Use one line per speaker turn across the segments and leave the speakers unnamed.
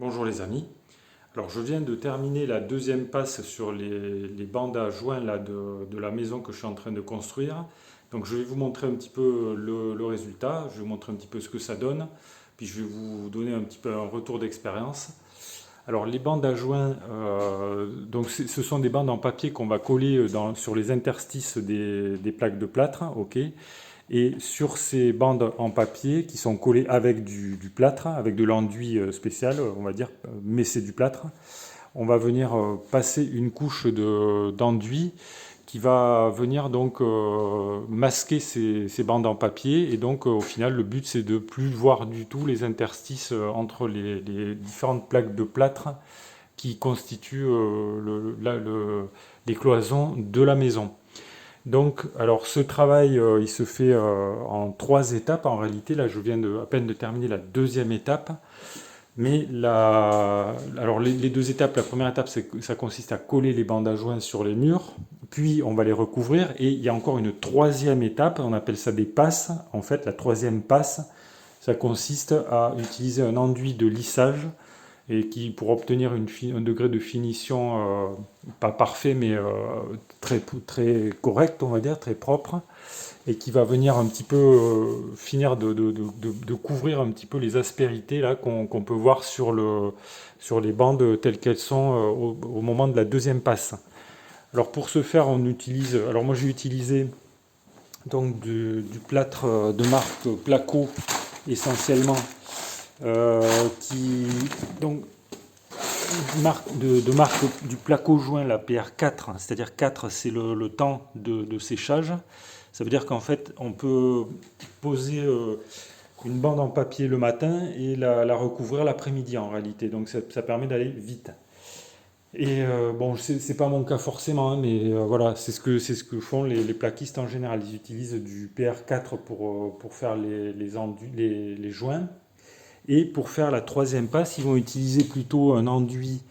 Bonjour les amis. Alors je viens de terminer la deuxième passe sur les bandes à joints là, de la maison que je suis en train de construire. Donc je vais vous montrer un petit peu le résultat, je vais vous montrer un petit peu ce que ça donne, puis je vais vous donner un petit peu un retour d'expérience. Alors les bandes à joints, donc ce sont des bandes en papier qu'on va coller sur les interstices des plaques de plâtre, ok. Et sur ces bandes en papier qui sont collées avec du plâtre, avec de l'enduit spécial, on va dire, mais c'est du plâtre, on va venir passer une couche d'enduit qui va venir donc masquer ces bandes en papier. Et donc au final, le but c'est de plus voir du tout les interstices entre les différentes plaques de plâtre qui constituent les cloisons de la maison. Donc, alors ce travail, il se fait en trois étapes. En réalité, là, je viens à peine de terminer la deuxième étape. Mais alors les deux étapes, la première étape, ça consiste à coller les bandes à joints sur les murs. Puis, on va les recouvrir. Et il y a encore une troisième étape. On appelle ça des passes. En fait, la troisième passe, ça consiste à utiliser un enduit de lissage et qui, pour obtenir un degré de finition pas parfait, mais très, très correct, on va dire, très propre, et qui va venir un petit peu finir de couvrir un petit peu les aspérités là qu'on peut voir sur les bandes telles qu'elles sont au moment de la deuxième passe. Alors pour ce faire, alors moi j'ai utilisé donc du plâtre de marque Placo essentiellement, qui donc de marque du placo joint, la PR4, c'est-à-dire 4 c'est le temps de séchage. Ça veut dire qu'en fait on peut poser une bande en papier le matin et la recouvrir l'après-midi en réalité, donc ça permet d'aller vite. Et bon, c'est pas mon cas forcément, hein, mais voilà, c'est ce que font les plaquistes en général. Ils utilisent du PR4 pour faire les joints. Et pour faire la troisième passe, ils vont utiliser plutôt un enduit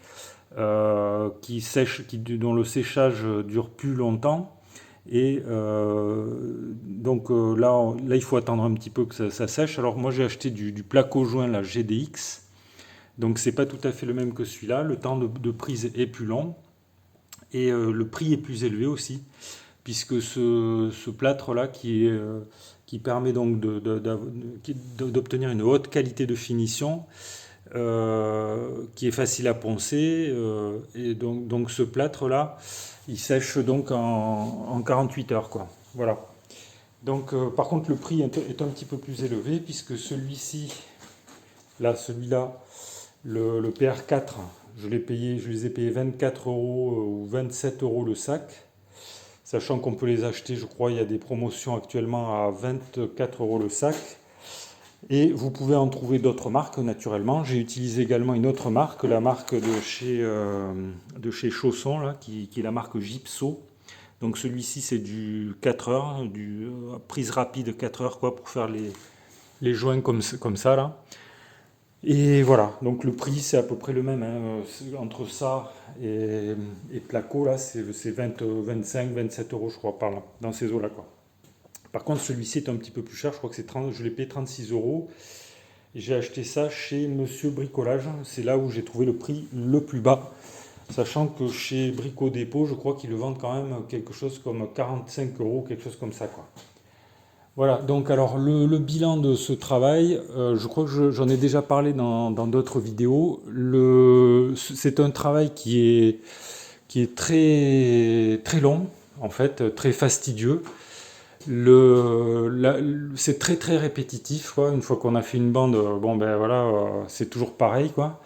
qui sèche, dont le séchage dure plus longtemps. Et donc là, il faut attendre un petit peu que ça sèche. Alors moi, j'ai acheté du placo joint, la GDX. Donc c'est pas tout à fait le même que celui-là. Le temps de prise est plus long. Et le prix est plus élevé aussi, puisque ce plâtre-là qui permet donc d'obtenir une haute qualité de finition, qui est facile à poncer, et donc ce plâtre-là, il sèche donc en 48 heures, quoi. Voilà. Donc par contre le prix est un petit peu plus élevé, puisque celui-là, le PR4, je les ai payés 24 euros ou 27 euros le sac. Sachant qu'on peut les acheter, je crois, il y a des promotions actuellement à 24 euros le sac. Et vous pouvez en trouver d'autres marques, naturellement. J'ai utilisé également une autre marque, la marque de chez Chausson, là, qui est la marque Gypso. Donc celui-ci, c'est du 4 heures, du prise rapide 4 heures, quoi, pour faire les joints comme ça, là. Et voilà, donc le prix c'est à peu près le même, hein. Entre ça et Placo, là, c'est 20, 25, 27 euros, je crois, par là, dans ces eaux-là, quoi. Par contre, celui-ci est un petit peu plus cher, je crois que c'est 30, je l'ai payé 36 euros. Et j'ai acheté ça chez Monsieur Bricolage, c'est là où j'ai trouvé le prix le plus bas. Sachant que chez Brico Dépôt, je crois qu'ils le vendent quand même quelque chose comme 45 euros, quelque chose comme ça, quoi. Voilà, donc alors le bilan de ce travail, je crois que j'en ai déjà parlé dans d'autres vidéos. C'est un travail qui est très, très long, en fait, très fastidieux. C'est très très répétitif, quoi. Une fois qu'on a fait une bande, bon ben voilà, c'est toujours pareil, quoi.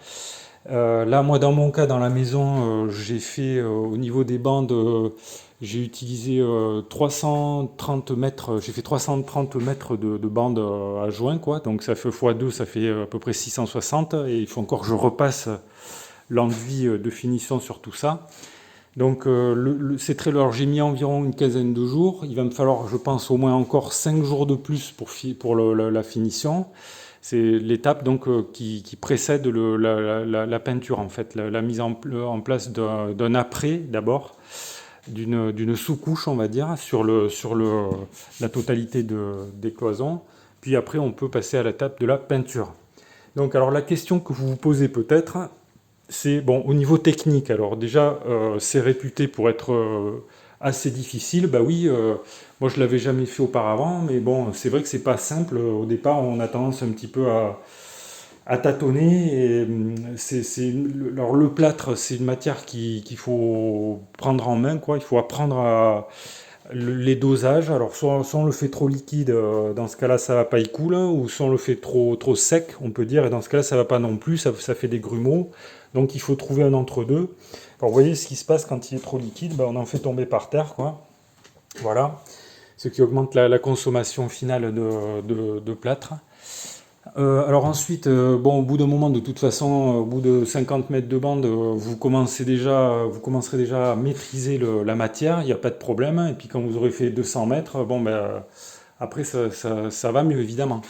Là, moi, dans mon cas, dans la maison, j'ai fait au niveau des bandes, j'ai utilisé 330 mètres, j'ai fait 330 mètres de bande à joint, quoi. Donc ça fait x2, ça fait à peu près 660. Et il faut encore que je repasse l'enduit de finition sur tout ça. Donc c'est très long. Alors, j'ai mis environ une quinzaine de jours. Il va me falloir, je pense, au moins encore 5 jours de plus pour la finition. C'est l'étape donc qui précède la peinture, en fait, la mise en place d'un après d'abord, d'une sous-couche, on va dire, sur la totalité des cloisons. Puis après, on peut passer à l'étape de la peinture. Donc, alors la question que vous vous posez peut-être, c'est, bon, au niveau technique, alors déjà, c'est réputé pour être assez difficile. Bah oui, moi je l'avais jamais fait auparavant, mais bon, c'est vrai que c'est pas simple. Au départ, on a tendance un petit peu à tâtonner. Et, alors le plâtre, c'est une matière qu'il faut prendre en main, quoi. Il faut apprendre les dosages. Alors soit on le fait trop liquide, dans ce cas-là ça va pas, il coule, ou soit on le fait trop sec, on peut dire, et dans ce cas-là ça va pas non plus, ça fait des grumeaux. Donc il faut trouver un entre-deux. Alors vous voyez ce qui se passe quand il est trop liquide, ben, on en fait tomber par terre, quoi. Voilà. Ce qui augmente la consommation finale de plâtre. Alors ensuite, bon, au bout d'un moment, de toute façon, au bout de 50 mètres de bande, vous commencerez déjà à maîtriser la matière, il n'y a pas de problème. Et puis quand vous aurez fait 200 mètres, bon, ben, après ça va mieux, évidemment.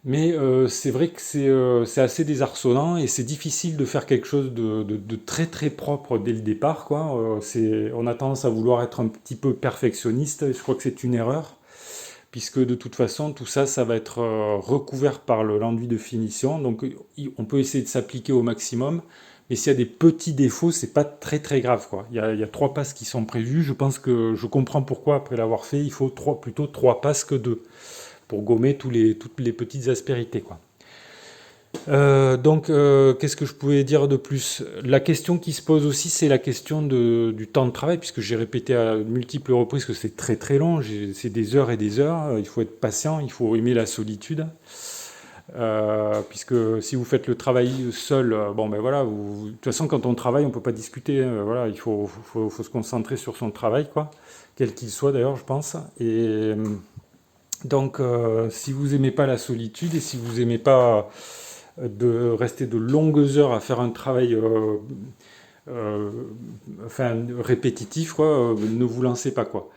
Mais c'est vrai que c'est assez désarçonnant et c'est difficile de faire quelque chose de très très propre dès le départ, quoi. On a tendance à vouloir être un petit peu perfectionniste, et je crois que c'est une erreur puisque de toute façon, tout ça, ça va être recouvert par l'enduit de finition. Donc, on peut essayer de s'appliquer au maximum. Mais s'il y a des petits défauts, c'est pas très très grave, quoi. Il y a 3 passes qui sont prévues. Je pense que je comprends pourquoi, après l'avoir fait, il faut plutôt 3 passes que 2 pour gommer toutes les petites aspérités, quoi. Qu'est-ce que je pouvais dire de plus? La question qui se pose aussi, c'est la question du temps de travail, puisque j'ai répété à multiples reprises que c'est très très long, c'est des heures et des heures, il faut être patient, il faut aimer la solitude, puisque si vous faites le travail seul, bon ben voilà, de toute façon quand on travaille, on peut pas discuter, voilà, faut se concentrer sur son travail, quoi, quel qu'il soit d'ailleurs, je pense. Et si vous aimez pas la solitude et si vous aimez pas de rester de longues heures à faire un travail euh, enfin, répétitif, quoi, ne vous lancez pas, quoi.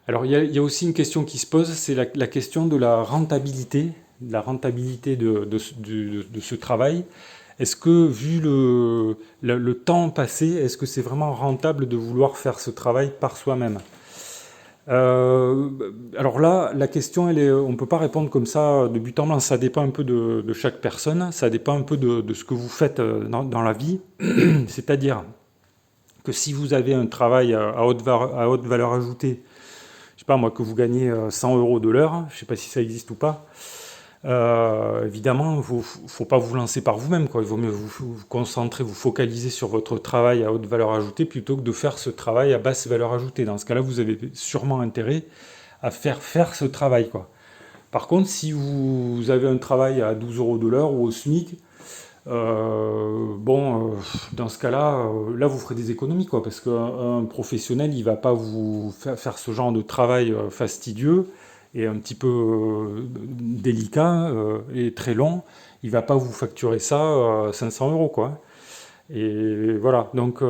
Alors il y a aussi une question qui se pose, c'est la question de la rentabilité de ce travail. Est-ce que, vu le temps passé, est-ce que c'est vraiment rentable de vouloir faire ce travail par soi-même? Euh, alors là, la question, on ne peut pas répondre comme ça de but en blanc. Ça dépend un peu de chaque personne. Ça dépend un peu de ce que vous faites dans la vie. C'est-à-dire que si vous avez un travail à haute valeur ajoutée, je sais pas moi, que vous gagnez 100 euros de l'heure, je sais pas si ça existe ou pas, évidemment, il ne faut pas vous lancer par vous-même, quoi. Il vaut mieux vous concentrer, vous focaliser sur votre travail à haute valeur ajoutée plutôt que de faire ce travail à basse valeur ajoutée. Dans ce cas-là, vous avez sûrement intérêt à faire ce travail, quoi. Par contre, si vous avez un travail à 12 euros de l'heure ou au SMIC, dans ce cas-là, là vous ferez des économies, quoi, parce qu'un professionnel, il va pas vous faire ce genre de travail fastidieux et un petit peu délicat et très long. Il va pas vous facturer ça 500 euros, quoi. Et voilà. Donc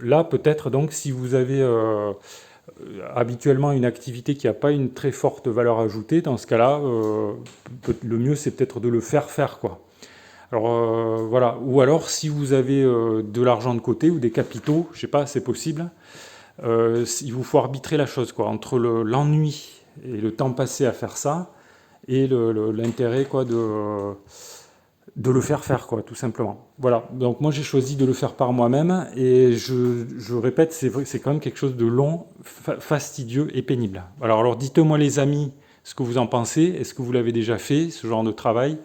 là, peut-être, donc, si vous avez habituellement une activité qui n'a pas une très forte valeur ajoutée, dans ce cas-là, le mieux c'est peut-être de le faire, quoi. Alors voilà, ou alors si vous avez de l'argent de côté ou des capitaux, je sais pas, c'est possible. Il vous faut arbitrer la chose, quoi, entre l'ennui et le temps passé à faire ça et l'intérêt, quoi, de le faire, quoi, tout simplement. Voilà. Donc moi j'ai choisi de le faire par moi-même et je répète, c'est vrai, c'est quand même quelque chose de long, fastidieux et pénible. Alors dites-moi les amis ce que vous en pensez. Est-ce que vous l'avez déjà fait, ce genre de travail?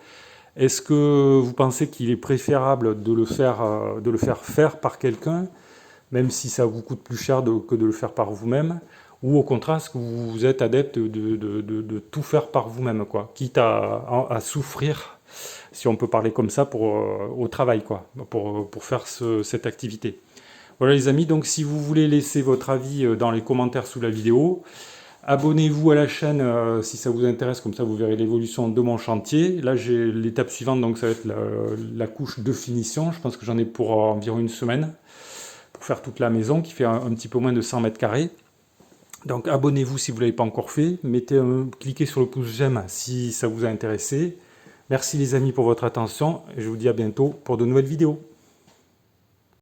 Est-ce que vous pensez qu'il est préférable de le faire faire par quelqu'un, même si ça vous coûte plus cher que de le faire par vous-même? Ou au contraire, est-ce que vous êtes adepte de tout faire par vous-même, quoi, quitte à souffrir, si on peut parler comme ça, au travail, quoi, pour faire cette activité. Voilà les amis, donc si vous voulez laisser votre avis dans les commentaires sous la vidéo, abonnez-vous à la chaîne si ça vous intéresse, comme ça vous verrez l'évolution de mon chantier. Là j'ai l'étape suivante, donc ça va être la couche de finition. Je pense que j'en ai pour environ une semaine pour faire toute la maison qui fait un petit peu moins de 100 mètres carrés. Donc abonnez-vous si vous ne l'avez pas encore fait, cliquez sur le pouce j'aime si ça vous a intéressé. Merci les amis pour votre attention et je vous dis à bientôt pour de nouvelles vidéos.